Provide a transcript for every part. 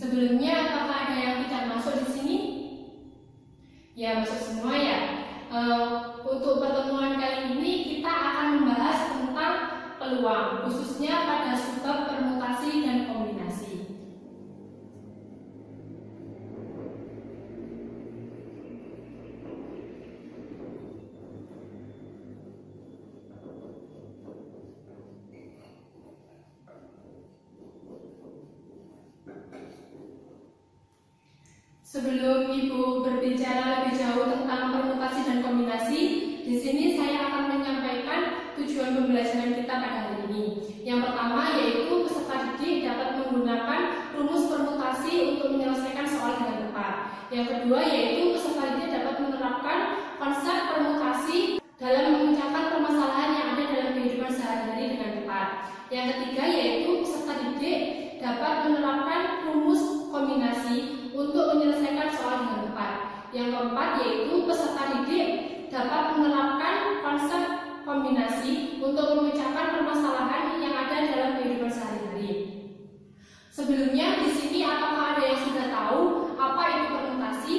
Sebelumnya, apakah ada yang tidak masuk di sini? Ya, masuk semua ya. Untuk pertemuan kali ini kita akan membahas tentang peluang, khususnya pada subbab permutasi dan kombinasi. Sebelum Ibu berbicara lebih jauh tentang permutasi dan kombinasi, di sini saya akan menyampaikan tujuan pembelajaran kita pada hari ini. Yang pertama yaitu peserta didik dapat menggunakan rumus permutasi untuk menyelesaikan soal dengan tepat. Yang kedua yaitu peserta didik dapat menerapkan konsep permutasi dalam memecahkan permasalahan yang ada dalam kehidupan sehari-hari dengan tepat. Yang ketiga yaitu peserta didik dapat menerapkan rumus kombinasi untuk menyelesaikan soal dengan tepat. Yang keempat yaitu peserta didik dapat menerapkan konsep kombinasi untuk memecahkan permasalahan yang ada dalam kehidupan sehari-hari. Sebelumnya di sini apakah ada yang sudah tahu apa itu permutasi?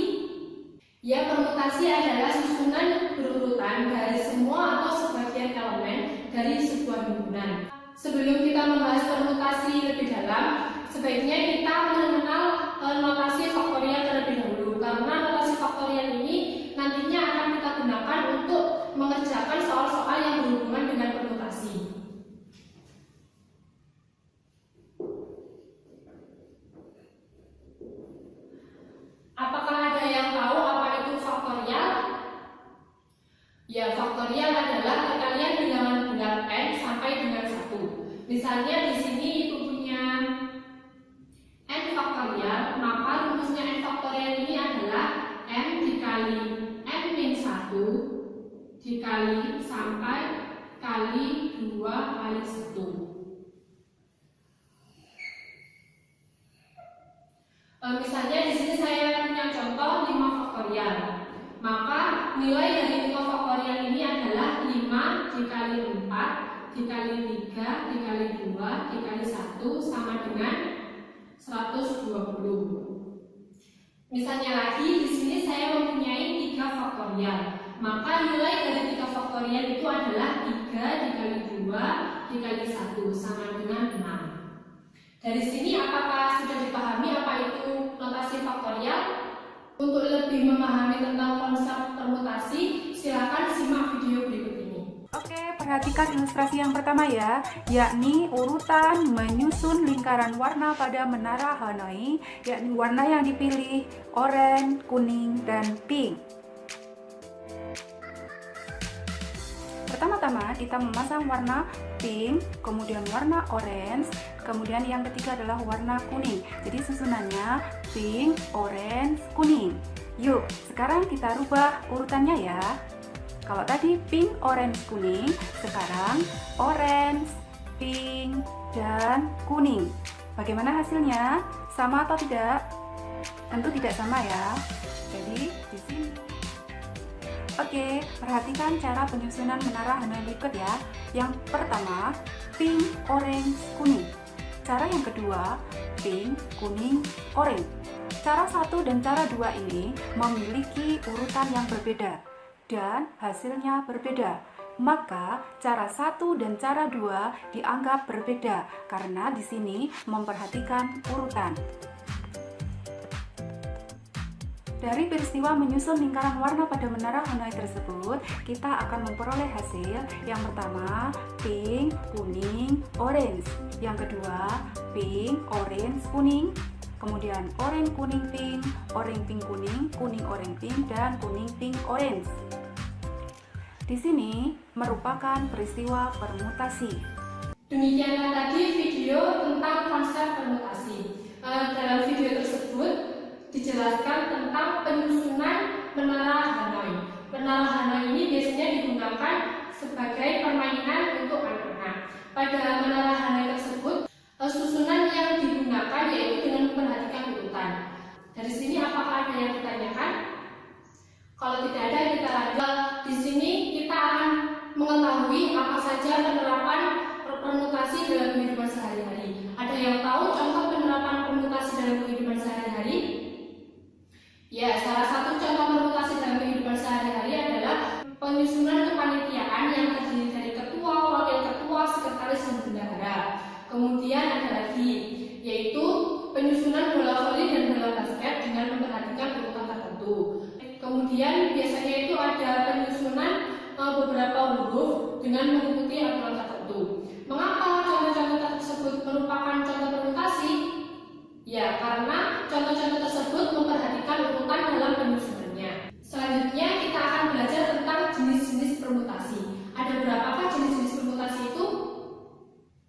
Ya, permutasi adalah susunan berurutan dari semua atau sebagian elemen dari sebuah himpunan. Sebelum kita membahas permutasi lebih dalam, sebaiknya kita mengenal notasi faktorial terlebih dahulu, karena notasi faktorial ini nantinya akan kita gunakan untuk mengerjakan soal-soal yang berhubungan dengan permutasi. Apakah ada yang tahu apa itu faktorial? Ya, faktorial adalah perkalian bilangan bulat n sampai dengan 1. Misalnya di sini Ibu punya n faktorial, maka rumusnya n faktorial ini adalah m dikali n min 1 dikali sampai kali 2 kali 1. Misalnya di sini saya punya contoh 5 faktorial. Maka nilai dari 5 faktorial ini adalah 5 dikali 4 dikali 3 dikali 2 dikali 1 sama dengan 120. Misalnya lagi di sini saya mempunyai 3 faktorial. Maka nilai dari 3 faktorial itu adalah 3 dikali 2 dikali 1 sama dengan 6. Dari sini apakah sudah dipahami apa itu notasi faktorial? Untuk lebih memahami tentang konsep permutasi, silakan simak video berikut ini. Oke, perhatikan ilustrasi yang pertama ya, yakni urutan menyusun lingkaran warna pada menara Hanoi, yakni warna yang dipilih oranye, kuning, dan pink. Pertama-tama kita memasang warna pink, kemudian warna orange, kemudian yang ketiga adalah warna kuning. Jadi susunannya pink, orange, kuning. Yuk, sekarang kita rubah urutannya ya. Kalau tadi pink, orange, kuning, sekarang orange, pink, dan kuning. Bagaimana hasilnya? Sama atau tidak? Tentu tidak sama ya. Jadi di sini. Oke, perhatikan cara penyusunan menara Hanoi berikut ya. Yang pertama, pink, orange, kuning. Cara yang kedua, pink, kuning, orange. Cara 1 dan cara 2 ini memiliki urutan yang berbeda dan hasilnya berbeda. Maka cara 1 dan cara 2 dianggap berbeda karena di sini memperhatikan urutan. Dari peristiwa menyusun lingkaran warna pada menara Hanoi tersebut, kita akan memperoleh hasil yang pertama, pink, kuning, orange. Yang kedua, pink, orange, kuning. Kemudian orange, kuning, pink, pink, kuning, orange, pink, dan kuning, pink, orange. Di sini merupakan peristiwa permutasi. Demikianlah tadi video tentang konsep permutasi. Dalam video tersebut dijelaskan tentang penyusunan menara Hanoi. Menara Hanoi ini biasanya digunakan sebagai permainan untuk anak-anak. Pada menara Hanoi tersebut, susunan yang digunakan yaitu dengan memperhatikan urutan. Dari sini apakah ada yang ditanyakan? Kalau tidak ada, kita lanjut. Di sini kita akan mengetahui apa saja penerapan permutasi dalam kehidupan sehari-hari. Ada yang tahu contoh penerapan permutasi dalam kehidupan dengan mengikuti aturan tertentu. Mengapa contoh-contoh tersebut merupakan contoh permutasi? Ya, karena contoh-contoh tersebut memperhatikan urutan dalam penyusunannya. Selanjutnya kita akan belajar tentang jenis-jenis permutasi. Ada berapakah jenis-jenis permutasi itu?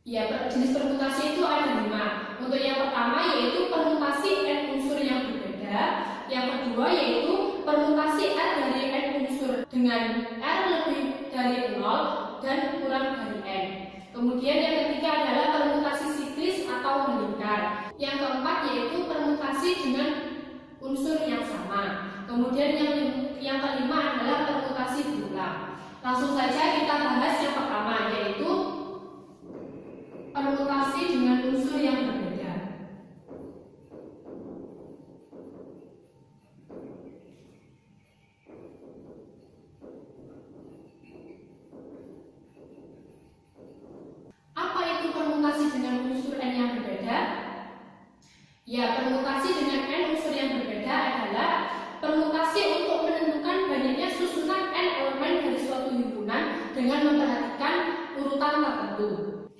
Ya, jenis permutasi itu ada 5. Untuk yang pertama yaitu permutasi n unsur yang berbeda. Yang kedua yaitu permutasi r dari n unsur dengan r lebih dari 0 dan kurang dari n. Kemudian yang ketiga adalah permutasi siklis atau melingkar. Yang keempat yaitu permutasi dengan unsur yang sama. Kemudian yang kelima adalah permutasi berulang. Langsung saja kita bahas yang pertama yaitu permutasi dengan unsur yang berbeda. Apa itu permutasi dengan unsur n yang berbeda? Ya, permutasi dengan n unsur yang berbeda adalah permutasi untuk menentukan banyaknya susunan n elemen dari suatu himpunan dengan memperhatikan urutan tertentu.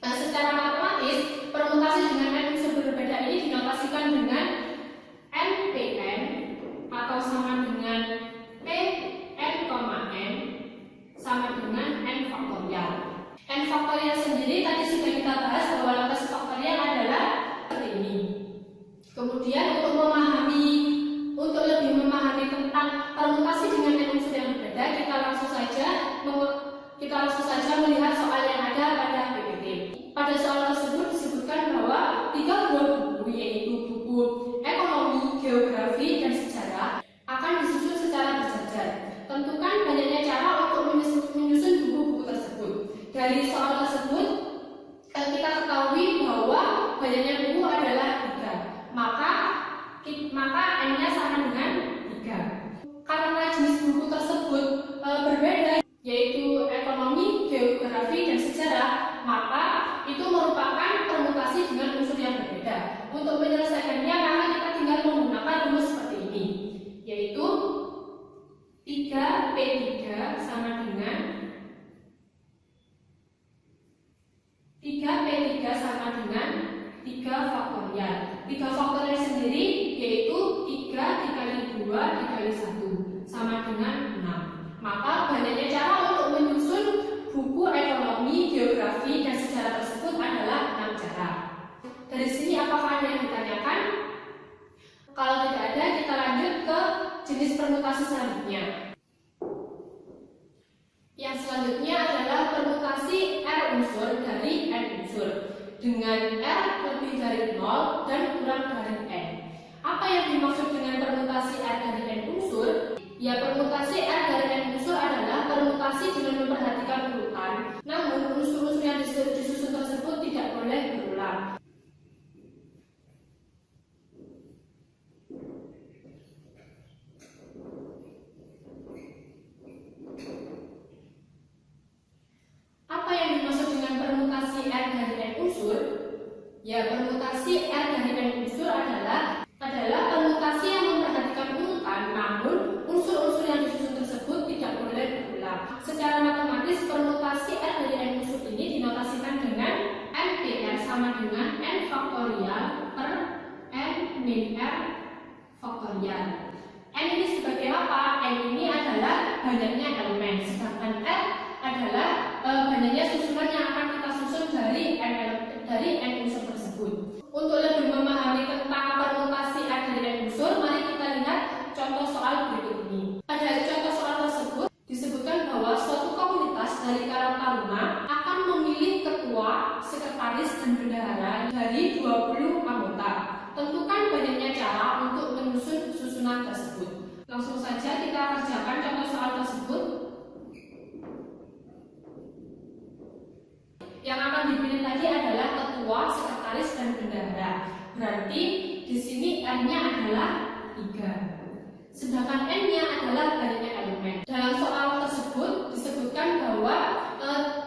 Nah, secara matematis, permutasi dengan n unsur berbeda ini dinotasikan dengan nPn atau sama dengan Pn, n sama dengan n faktorial. N faktorial sendiri tadi sudah kita bahas bahwa notas faktorial adalah seperti ini. Kemudian untuk lebih memahami tentang permutasi dengan n unsur yang berbeda, kita langsung saja melihat soal yang ada pada PPT. Pada soal tersebut disebutkan bahwa 3 buah buku yaitu buku ekonomi, geografi, dan sejarah akan disusun secara berjajar. Tentukan banyaknya cara untuk menyusun buku-buku tersebut. Dari soal tersebut kita ketahui bahwa banyaknya buku adalah 3. Maka n-nya sama dengan 3. Karena jenis buku tersebut berbeda, yaitu ekonomi, geografi, dan sejarah, maka itu merupakan permutasi dengan unsur yang berbeda. Untuk menyelesaikannya, maka kita tinggal menggunakan rumus seperti ini, yaitu 3P3 sama dengan 3 faktorial. 3 faktorial sendiri yaitu 3 dikali 2 dikali 1 sama dengan 6. Maka banyaknya cara untuk menyusun buku ekonomi, geografi, dan sejarah tersebut adalah 6 cara. Dari sini apakah ada yang ditanyakan? Kalau tidak ada, kita lanjut ke jenis permutasi selanjutnya. Yang selanjutnya adalah permutasi R unsur dari N unsur dengan R lebih dari 0 dan kurang dari N. Apa yang dimaksud dengan permutasi R dari N unsur? Ya, permutasi R dari N unsur adalah permutasi dengan memperhatikan urutan, namun unsur-unsur yang disusun tersebut tidak boleh berulang. Apa yang dimaksud dengan permutasi R dari N unsur? Ya, permutasi R dari N unsur adalah permutasi yang memperhatikan urutan, namun unsur-unsur yang disusun tersebut tidak boleh berulang. Secara matematis, permutasi R dari N unsur ini dinotasikan dengan NPR sama dengan N faktorial per N min R faktorial. N ini sebagai apa? N ini adalah banyaknya elemen, sedangkan R adalah banyaknya susunan yang akan kita susun dari N unsur tersebut. Untuk lebih memahami tentang permutasi R dari N unsur, mari kita lihat contoh soal berikut ini. Pada contoh soal tersebut disebutkan bahwa suatu komunitas dari Karang Taruna akan memilih ketua, sekretaris, dan bendahara dari 20 anggota. Tentukan banyaknya cara untuk menyusun susunan tersebut. Langsung saja kita kerjakan contoh soal tersebut. Yang akan dipilih tadi adalah ketua, sekretaris, dan bendahara. Berarti di sini N-nya adalah 3. Sedangkan N-nya adalah banyaknya elemen. Dalam soal tersebut disebutkan bahwa 3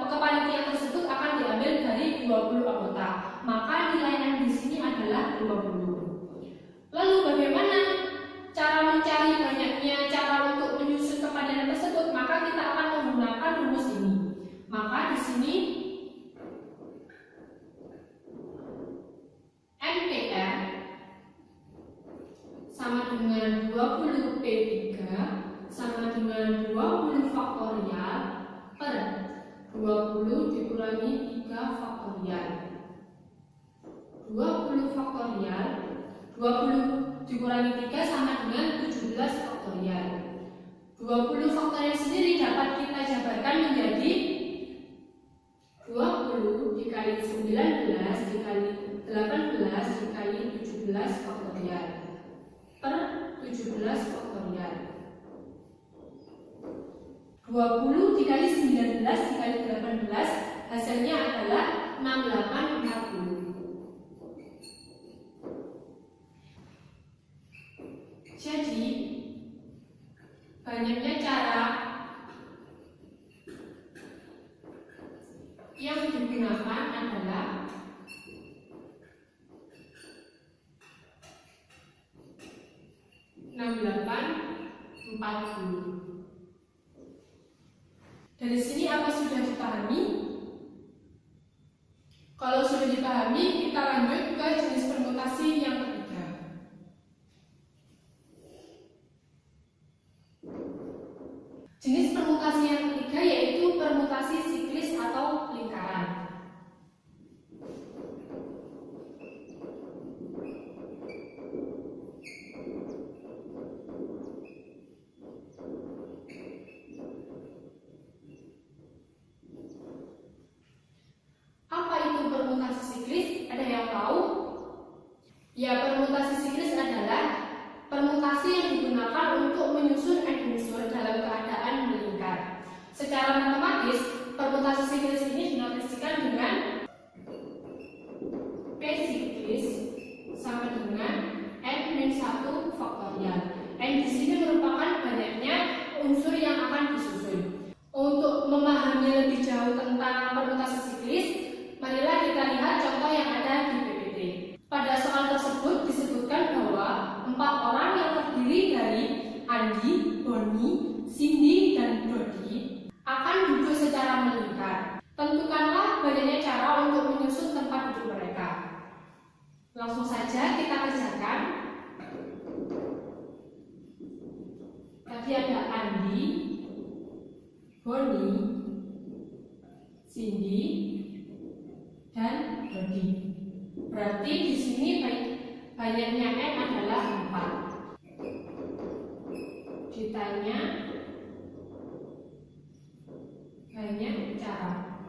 kepanitiaan tersebut akan diambil dari 20 anggota. Maka nilai N di sini adalah 20. Lalu bagaimana cara mencari banyaknya cara untuk menyusun kepanitiaan tersebut? Maka kita akan menggunakan rumus ini. sama dengan 20P3 sama dengan 20 faktorial per 20 dikurangi 3 faktorial. 20 faktorial 20 dikurangi 3 sama dengan 17 faktorial. 20 faktorial sendiri dapat kita jabarkan menjadi 20 dikali 19 dikali 18 dikali 17 faktorial per 17 faktorial. 20 dikali 19 dikali 18 hasilnya adalah 6840. Jadi banyaknya cara yang digunakan adalah Dari sini apa sudah dipahami? Kalau sudah dipahami, kita lanjut ke jenis permutasi yang ketiga. Jenis permutasi yang ketiga yaitu permutasi siklis atau lingkaran. Apa itu permutasi siklis? Ada yang tahu? Ya, permutasi siklis adalah permutasi yang digunakan untuk menyusun unsur dalam keadaan melingkar. Secara matematis, permutasi siklis ini dinotasikan dengan P siklis sama dengan N-1 faktorial. N di sini merupakan banyaknya unsur yang akan disusun. Untuk memahami lebih jauh tentang permutasi siklis, marilah kita lihat contoh yang ada di PPT. Pada soal tersebut disebutkan bahwa 4 orang yang terdiri dari Andi, Boni, Cindy, dan Dodi akan duduk secara melingkar. Tentukanlah banyaknya cara untuk menyusun tempat duduk mereka. Langsung saja kita kerjakan. Tadi ada Andi, Boni, Cindy, dan Dodi. Berarti di sini banyaknya N adalah 4. Ditanya banyak cara.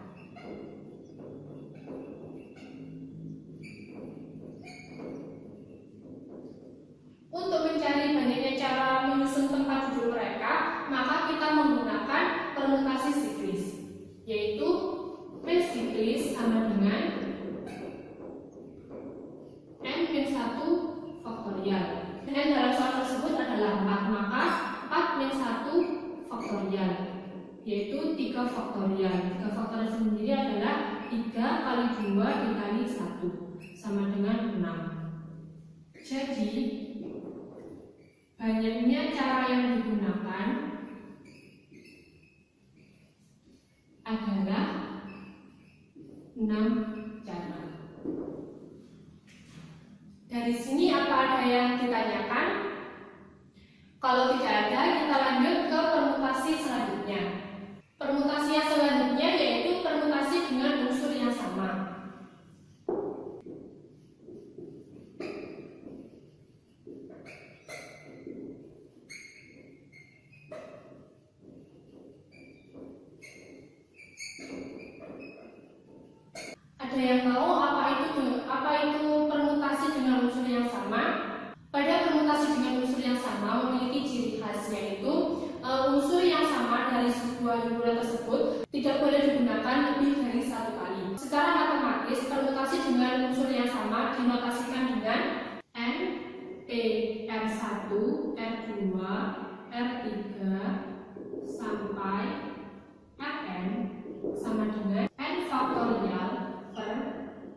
Untuk mencari banyaknya cara menyusun tempat duduk mereka, maka kita menggunakan permutasi siklis, yaitu P siklis sama dengan N-1 faktorial. N dalam soal tersebut adalah 4, maka 4-1 faktorial, yaitu 3 faktorial. 3 faktorial sendiri adalah 3 kali 2 dikali 1 sama dengan 6. Jadi banyaknya cara yang digunakan adalah 6 cara. Dari sini apa ada yang ditanyakan? Kalau tidak ada, kita lanjut ke permutasi selanjutnya. Permutasi yang selanjutnya yaitu permutasi dengan unsur yang sama. Ada yang tahu apa itu permutasi dengan unsur yang sama? Pada permutasi dengan unsur yang sama memiliki ciri khas, yaitu unsur yang sama dari sebuah himpunan tersebut tidak boleh digunakan lebih dari 1 kali. Secara matematis, permutasi dengan unsur yang sama dinotasikan dengan N, P, R1, R2, R3 sampai Rn sama dengan N faktorial per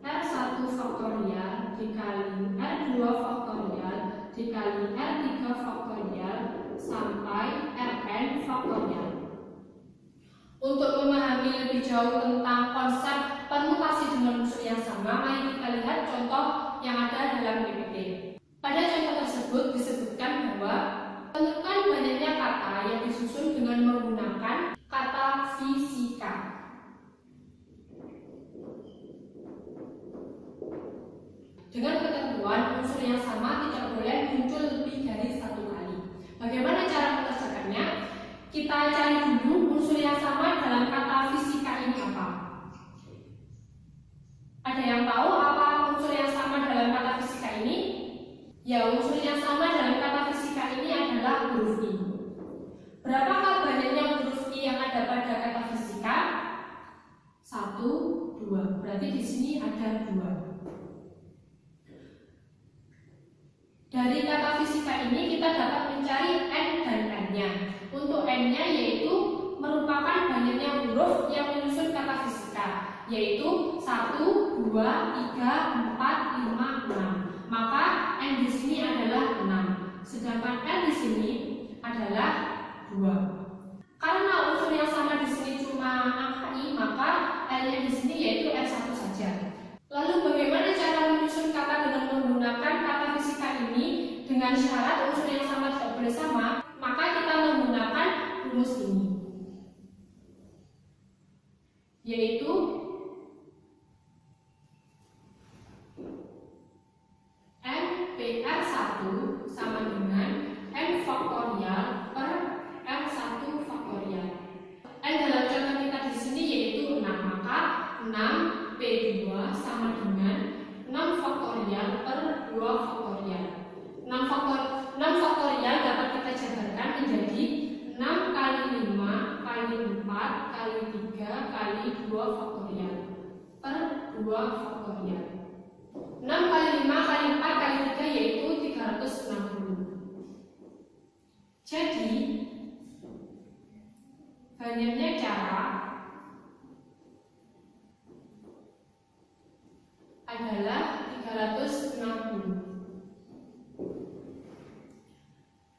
R1 faktorial dikali R2 faktorial dikali R3 faktorial sampai Rn faktorial. Untuk memahami lebih jauh tentang konsep permutasi dengan unsur yang sama, mari kita lihat contoh yang ada dalam PPT. Pada contoh tersebut disebutkan Dengan ketentuan unsur yang sama tidak boleh muncul lebih dari satu kali. Bagaimana cara mengerjakannya? Kita cari dulu unsur yang sama dalam kata fisika ini apa. Ada yang tahu apa unsur yang sama dalam kata fisika ini? Ya, unsur yang sama dalam kata fisika ini adalah huruf I. Berapakah banyaknya huruf I yang ada pada kata fisika? 1, 2. Berarti di sini ada 2. Dari kata fisika ini kita dapat mencari N dan N-nya. Untuk N-nya yaitu merupakan banyaknya huruf yang menyusun kata fisika, yaitu 1, 2, 3, 4, 5, 6. Maka N di sini adalah 6. Sedangkan N di sini adalah 2. Karena unsur yang sama di sini cuma angka I, maka N-nya di sini yaitu N1 saja. Lalu bagaimana cara menyusun kata dengan menggunakan kata fisika ini dengan syarat unsur yang sama tidak boleh sama? Maka kita menggunakan rumus ini, yaitu NPR1 sama dengan N faktorial per R1 faktorial. N dalam contoh kita di sini yaitu 6, maka 6P2 sama dengan 6 faktorial per 2 faktorial. 6 faktorial dapat kita jabarkan menjadi 6 kali 5 kali 4 kali 3 kali 2 faktorial per 2 faktorial. 6 kali 5 kali 4 kali 3 yaitu 360. Jadi banyaknya cara adalah 360.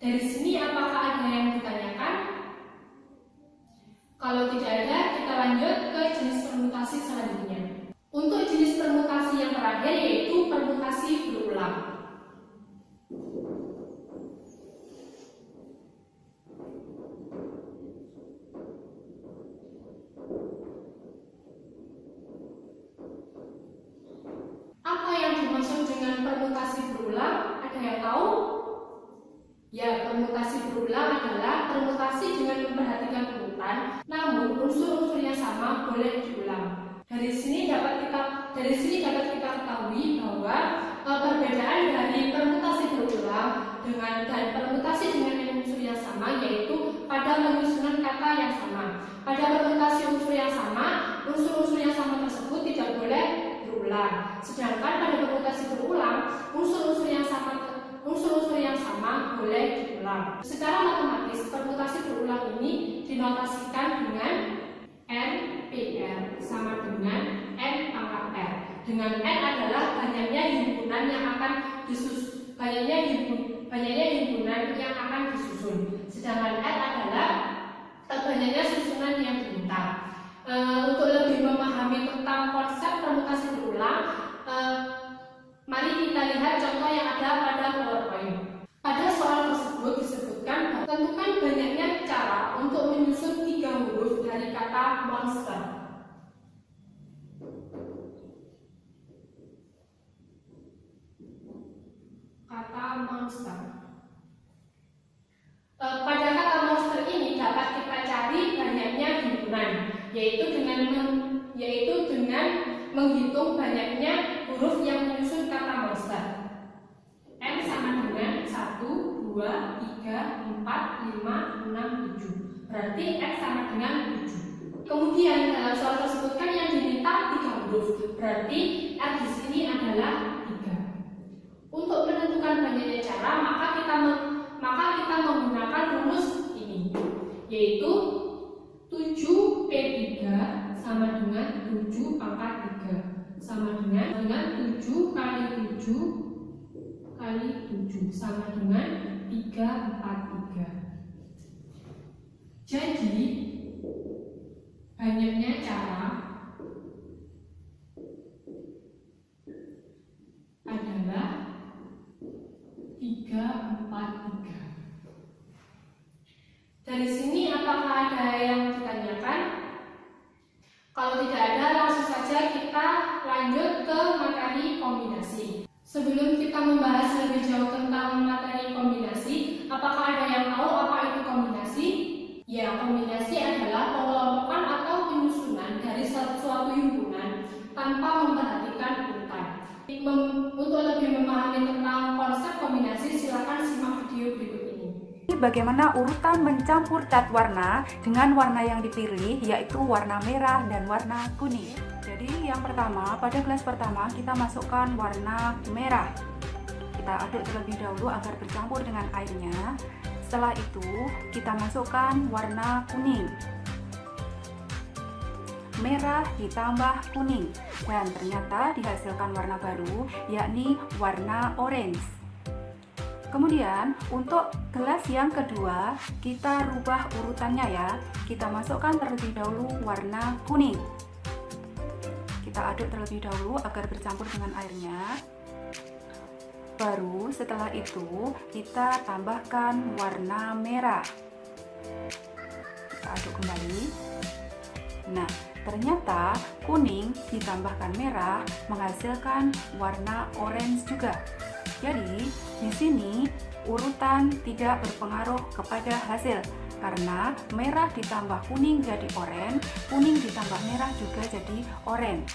Dari sini apakah ada yang ditanyakan? Kalau tidak ada, kita lanjut ke jenis permutasi selanjutnya. Untuk jenis permutasi yang terakhir yaitu permutasi berulang. Apa yang dimaksud dengan permutasi berulang? Ada yang tahu? Ya, permutasi berulang adalah permutasi dengan memperhatikan urutan, namun unsur-unsur yang sama boleh diulang. Dari sini dapat kita ketahui bahwa perbedaan dari permutasi berulang dan permutasi dengan unsur yang sama yaitu pada penyusunan kata yang sama. Pada permutasi unsur yang sama, unsur-unsur yang sama tersebut tidak boleh berulang. Sedangkan pada permutasi berulang, unsur-unsur yang sama boleh diulang. Secara matematis, permutasi berulang ini dinotasikan dengan NPR sama dengan N pangkat R. Dengan N adalah banyaknya himpunan yang akan disusun, sedangkan R adalah banyaknya susunan yang diminta. Untuk lebih memahami tentang konsep permutasi berulang, mari kita lihat contoh yang ada pada PowerPoint. Pada soal tersebut disebutkan tentukan banyaknya cara untuk menyusun 3 huruf dari kata monster. Kata monster. Pada kata monster ini dapat kita cari banyaknya himpunan, yaitu dengan menghitung banyaknya huruf yang menyusun kata monster. N sama dengan 1, 2, 3, 4, 5, 6, 7. Berarti X sama dengan 7. Kemudian dalam soal tersebut kan yang diminta 3 huruf. Berarti R di sini adalah 3. Untuk menentukan banyaknya cara, maka kita menggunakan rumus ini, yaitu 7P3 sama dengan 7 pangkat 3 sama dengan 7 kali 7 kali 7 sama dengan 343. Jadi banyaknya cara adalah 343. Dari sini apakah ada yang ditanyakan? Kalau tidak ada, langsung saja kita lanjut ke materi kombinasi. tanpa memperhatikan urutan. Untuk lebih memahami tentang konsep kombinasi, silakan simak video berikut ini. Bagaimana urutan mencampur cat warna dengan warna yang dipilih, yaitu warna merah dan warna kuning. Jadi yang pertama, pada gelas pertama kita masukkan warna merah. Kita aduk terlebih dahulu agar bercampur dengan airnya. Setelah itu kita masukkan warna kuning. Merah ditambah kuning, dan ternyata dihasilkan warna baru, yakni warna orange. Kemudian untuk gelas yang kedua kita rubah urutannya ya. Kita masukkan terlebih dahulu warna kuning. Kita aduk terlebih dahulu agar bercampur dengan airnya. Baru setelah itu kita tambahkan warna merah. Kita aduk kembali. Nah, ternyata kuning ditambahkan merah menghasilkan warna orange juga. Jadi, di sini urutan tidak berpengaruh kepada hasil karena merah ditambah kuning jadi oranye, kuning ditambah merah juga jadi oranye.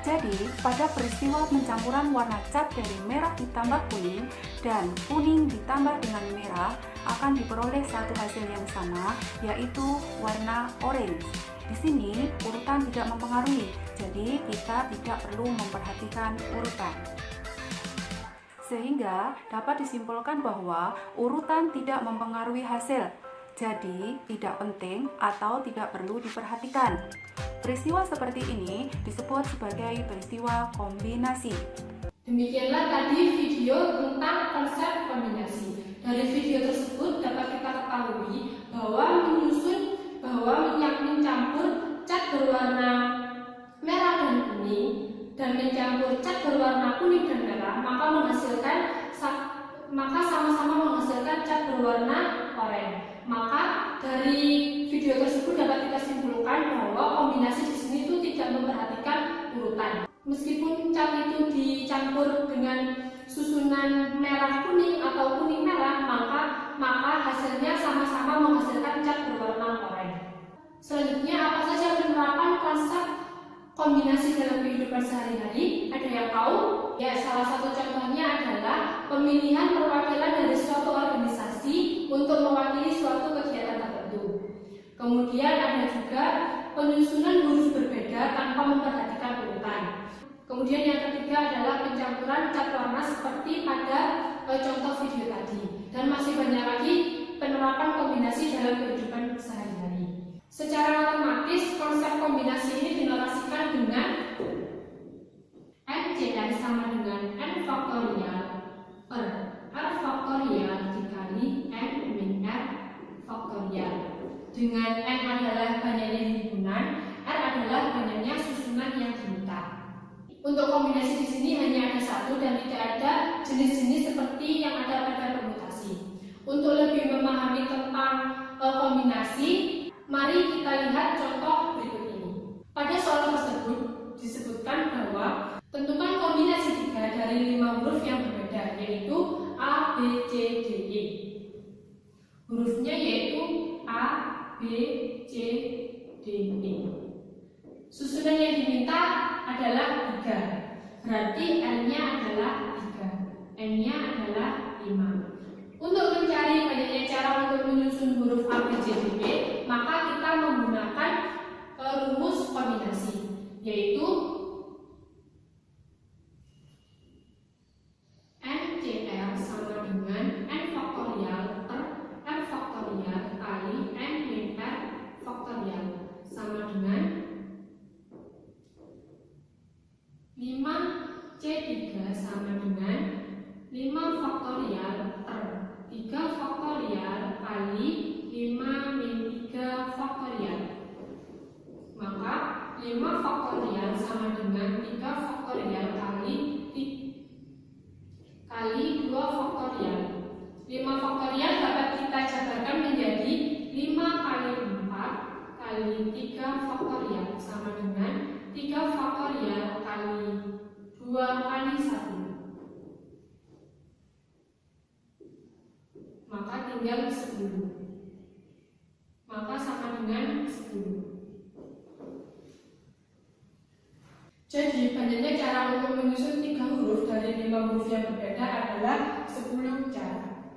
Jadi, pada peristiwa pencampuran warna cat dari merah ditambah kuning dan kuning ditambah dengan merah akan diperoleh satu hasil yang sama, yaitu warna orange. Di sini urutan tidak mempengaruhi, jadi kita tidak perlu memperhatikan urutan. Sehingga dapat disimpulkan bahwa urutan tidak mempengaruhi hasil, jadi tidak penting atau tidak perlu diperhatikan. Peristiwa seperti ini disebut sebagai peristiwa kombinasi. Demikianlah tadi video tentang konsep kombinasi. Dari video tersebut dapat kita ketahui bahwa mencampur cat berwarna merah dan kuning dan mencampur cat berwarna kuning dan merah maka sama-sama menghasilkan cat berwarna oranye. Maka dari video tersebut dapat kita simpulkan bahwa kombinasi di sini itu tidak memperhatikan urutan. Meskipun cat itu dicampur dengan susunan merah kuning atau kuning merah, maka hasilnya sama-sama menghasilkan cat berwarna oranye. Selanjutnya, apa saja penerapan konsep kombinasi dalam kehidupan sehari-hari? Ada yang tahu? Ya, salah satu contohnya adalah pemilihan perwakilan dari suatu organisasi untuk mewakili suatu kegiatan tertentu. Kemudian ada juga penyusunan huruf berbeda tanpa memperhatikan urutan. Kemudian yang ketiga adalah pencampuran cat warna seperti pada contoh video tadi. Dan masih banyak lagi penerapan kombinasi dalam kehidupan sehari-hari. Secara matematis, konsep kombinasi ini dinorasikan dengan NCR sama dengan N faktorial per R faktorial dikali N min R faktorial. Dengan N adalah banyaknya himpunan, R adalah banyaknya susunan yang diminta. Untuk kombinasi di sini hanya ada satu dan tidak ada jenis-jenis seperti yang ada pada permutasi. Untuk lebih memahami tentang kombinasi, mari kita lihat contoh berikut ini. Pada soal tersebut disebutkan bahwa tentukan kombinasi 3 dari 5 huruf yang berbeda, yaitu A, B, C, D, E. Hurufnya yaitu A, B, C, D, E. Susunan yang diminta adalah 3, berarti N-nya adalah 3, N-nya adalah 5. Untuk mencari banyaknya cara untuk menyusun huruf A, B, C, D, E, maka kita menggunakan rumus kombinasi, yaitu NCR sama dengan N faktorial per R faktorial kali N min R faktorial sama dengan 5C3 sama dengan 5 faktorial per 3 faktorial kali 5 min 3 faktorial. Maka 5 faktorial sama dengan 3 faktorial kali 2 faktorial. 5 faktorial dapat kita jabarkan menjadi 5 kali 4 kali 3 faktorial sama dengan 3 faktorial kali 2 kali 1. Maka tinggal 10. Maka sama dengan 10. Jadi, banyaknya cara untuk menyusun 3 huruf dari 5 huruf yang berbeda adalah 10 cara.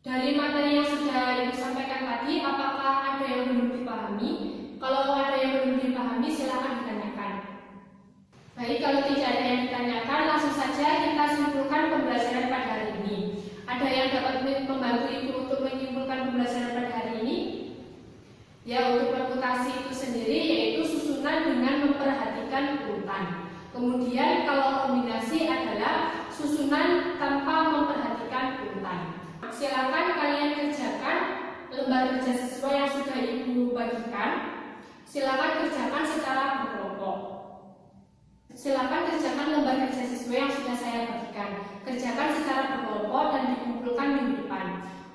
Dari materi yang sudah Ibu sampaikan tadi, apakah ada yang belum dipahami? Kalau ada yang belum dipahami, silakan ditanyakan. Baik, kalau tidak ada yang ditanyakan, langsung saja kita simpulkan pembelajaran pada hari ini. Ada yang dapat membantu Ibu untuk menyimpulkan pembelajaran pada hari ini? Ya, untuk reputasi itu sendiri yaitu susunan dengan memperhatikan urutan. Kemudian kalau kombinasi adalah susunan tanpa memperhatikan urutan. Silakan kalian kerjakan lembar kerja siswa yang sudah Ibu bagikan. Silakan kerjakan secara berkelompok. Silakan kerjakan lembar kerja siswa yang sudah saya bagikan. Kerjakan secara berkelompok dan dikumpulkan minggu depan.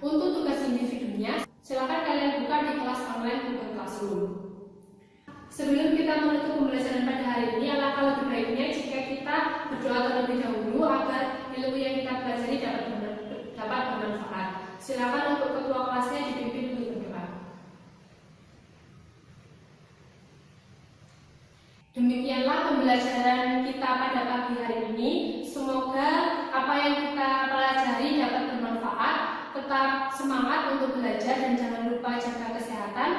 Untuk tugas individunya, silakan kalian buka di kelas online Google Classroom. Sebelum kita menutup pembelajaran pada hari ini, alangkah lebih baiknya jika kita berdoa terlebih dahulu agar ilmu yang kita pelajari dapat bermanfaat. Silakan untuk ketua kelasnya dipimpin untuk berdoa. Demikianlah pembelajaran kita pada pagi hari ini. Semoga apa yang kita pelajari dapat bermanfaat. Tetap semangat untuk belajar dan jangan lupa jaga kesehatan.